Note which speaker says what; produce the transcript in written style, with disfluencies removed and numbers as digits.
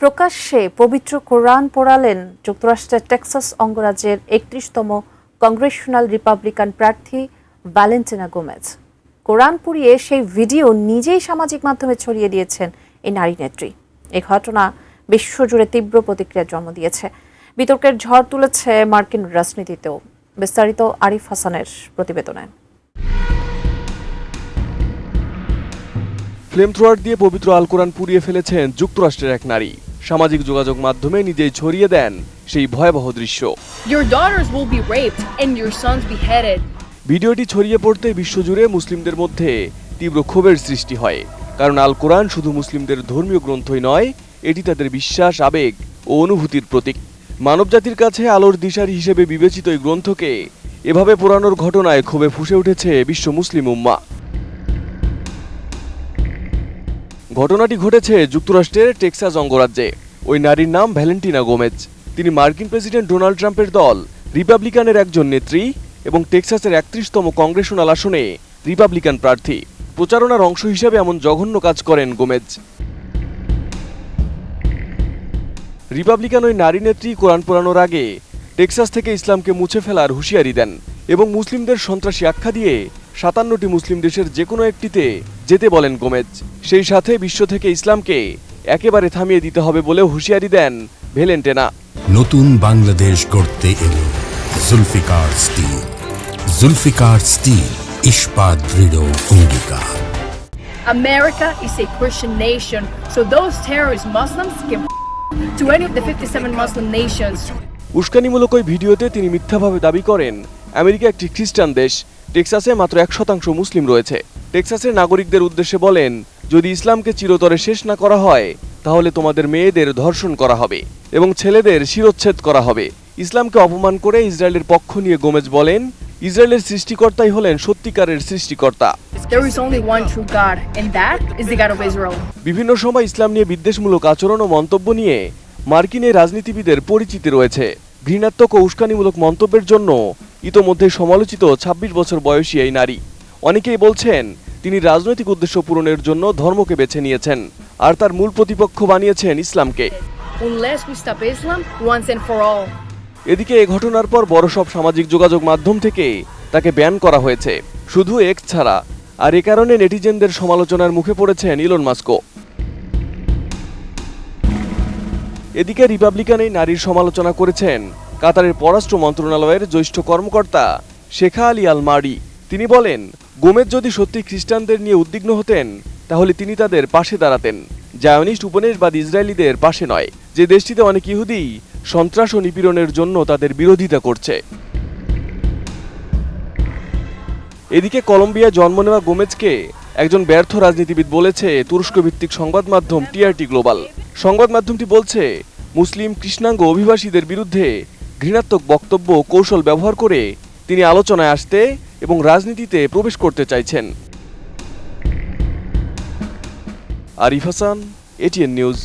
Speaker 1: প্রকাশ্যে পবিত্র কোরআন পোড়ালেন যুক্তরাষ্ট্রের টেক্সাস অঙ্গরাজ্যের ৩১তম কংগ্রেশনাল রিপাবলিকান প্রার্থী ভ্যালেন্টিনা গোমেজ। কোরআন পুড়িয়ে সেই ভিডিও নিজেই সামাজিক মাধ্যমে ছড়িয়ে দিয়েছেন এই নারী নেত্রী। এই ঘটনা বিশ্বজুড়ে তীব্র প্রতিক্রিয়ার জন্ম দিয়েছে, বিতর্কের ঝড় তুলেছে মার্কিন রাজনীতিতেও। বিস্তারিত আরিফ হাসানের প্রতিবেদনে।
Speaker 2: ফ্লেমথ্রোয়ার দিয়ে পবিত্র আল কোরআন পুড়িয়ে ফেলেছেন যুক্তরাষ্ট্রের এক নারী। সামাজিক যোগাযোগ মাধ্যমে নিজেই ছড়িয়ে দেন সেই ভয়াবহ দৃশ্য।
Speaker 3: Your daughters will be raped and your sons beheaded.
Speaker 2: ভিডিওটি ছড়িয়ে পড়তে বিশ্বজুড়ে মুসলিমদের মধ্যে তীব্র ক্ষোভের সৃষ্টি হয়, কারণ আল কোরআন শুধু মুসলিমদের ধর্মীয় গ্রন্থই নয়, এটি তাদের বিশ্বাস, আবেগ ও অনুভূতির প্রতীক। মানবজাতির কাছে আলোর দিশারি হিসেবে বিবেচিত এই গ্রন্থকে এভাবে পোড়ানোর ঘটনায় ক্ষোভে ফুঁসে উঠেছে বিশ্ব মুসলিম উম্মাহ। ঘটনাটি ঘটেছে যুক্তরাষ্ট্রের টেক্সাস অঙ্গরাজ্যে। ওই নারীর নাম ভ্যালেন্টিনা গোমেজ। তিনি মার্কিন প্রেসিডেন্ট ডোনাল্ড ট্রাম্পের দল রিপাবলিকানের একজন নেত্রী এবং টেক্সাসের ৩১তম কংগ্রেশনাল আসনে রিপাবলিকান প্রার্থী। প্রচারণার অংশ হিসেবে এমন জঘন্য কাজ করেন গোমেজ। রিপাবলিকান ওই নারী নেত্রী কোরআন পোড়ানোর আগে টেক্সাস থেকে ইসলামকে মুছে ফেলার হুঁশিয়ারি দেন এবং মুসলিমদের সন্ত্রাসী আখ্যা দিয়ে ৫৭টি মুসলিম দেশের যে কোনো একটিতে যেতে বলেন গোমেজ। সেই সাথে বিশ্ব থেকে ইসলামকে একেবারে থামিয়ে দিতে হবে বলেও হুঁশিয়ারি দেন ভ্যালেন্টিনা।
Speaker 4: নতুন বাংলাদেশ গড়তে এলো জুলফিকার স্টিল। জুলফিকার স্টিল, ইস্পাত দৃঢ় অঙ্গীকার।
Speaker 3: America is a Christian nation, so those terrorist Muslims can to any of the 57 Muslim nations.
Speaker 2: উস্কানিমূলক ওই ভিডিওতে তিনি মিথ্যাভাবে দাবি করেন আমেরিকা একটি খ্রিস্টান দেশ। টেক্সাসে মাত্র ১% মুসলিম রয়েছে। টেক্সাসের নাগরিকদের উদ্দেশ্যে বলেন, যদি ইসলামকে চিরতরে শেষ না করা হয় তাহলে তোমাদের মেয়েদের ধর্ষণ করা হবে এবং ছেলেদের শিরোচ্ছেদ করা হবে। ইসলামকে অপমান করে ইসরায়েলের পক্ষ নিয়ে গোমেজ বলেন, ইসরায়েলের সৃষ্টিকর্তাই হলেন সত্যিকারের সৃষ্টিকর্তা।
Speaker 3: There is only one true God, and that is the God of Israel.
Speaker 2: বিভিন্ন সময় ইসলাম নিয়ে বিদ্বেষমূলক আচরণ ও মন্তব্য নিয়ে মার্কিন রাজনীতিবিদের পরিচিতি রয়েছে। ঘৃণাত্মক ও উস্কানিমূলক মন্তব্যের জন্য ইতোমধ্যে সমালোচিত ২৬ বছর বয়সী এই নারী। অনেকেই বলছেন তিনি রাজনৈতিক উদ্দেশ্য পূরণের জন্য ধর্মকে বেছে নিয়েছেন আর তার মূল প্রতিপক্ষ বানিয়েছেন ইসলামকে।
Speaker 3: Unless we stop Islam once and for all.
Speaker 2: এদিকে এ ঘটনার পর বড় সব সামাজিক যোগাযোগ মাধ্যম থেকে তাকে ব্যান করা হয়েছে, শুধু এক্স ছাড়া। আর এ কারণে নেটিজেনদের সমালোচনার মুখে পড়েছেন ইলন মাস্কও। এদিকে রিপাবলিকান এই নারীর সমালোচনা করেছেন কাতারের পররাষ্ট্র মন্ত্রণালয়ের জ্যেষ্ঠ কর্মকর্তা শেখা আলী আল মারি। তিনি বলেন, গোমেজ যদি সত্যি খ্রিস্টানদের নিয়ে উদ্বিগ্ন হতেন তাহলে তিনি তাদের পাশে দাঁড়াতেন, জায়নিস্ট উপনিবেশবাদী ইসরায়েলিদের পাশে নয়, যে দেশটিতে অনেক ইহুদি সন্ত্রাস ও নিপীড়নের জন্য তাদের বিরোধিতা করছে। এদিকে কলম্বিয়ায় জন্ম নেওয়া গোমেজকে একজন ব্যর্থ রাজনীতিবিদ বলেছে তুরস্ক ভিত্তিক সংবাদ মাধ্যম টিআরটি গ্লোবাল। সংবাদ মাধ্যমটি বলছে, মুসলিম কৃষ্ণাঙ্গ অভিবাসীদের বিরুদ্ধে ঘৃণাত্মক বক্তব্য কৌশল ব্যবহার করে তিনি আলোচনায় আসতে এবং রাজনীতিতে প্রবেশ করতে চাইছেন। Arif Hasan, ATN news.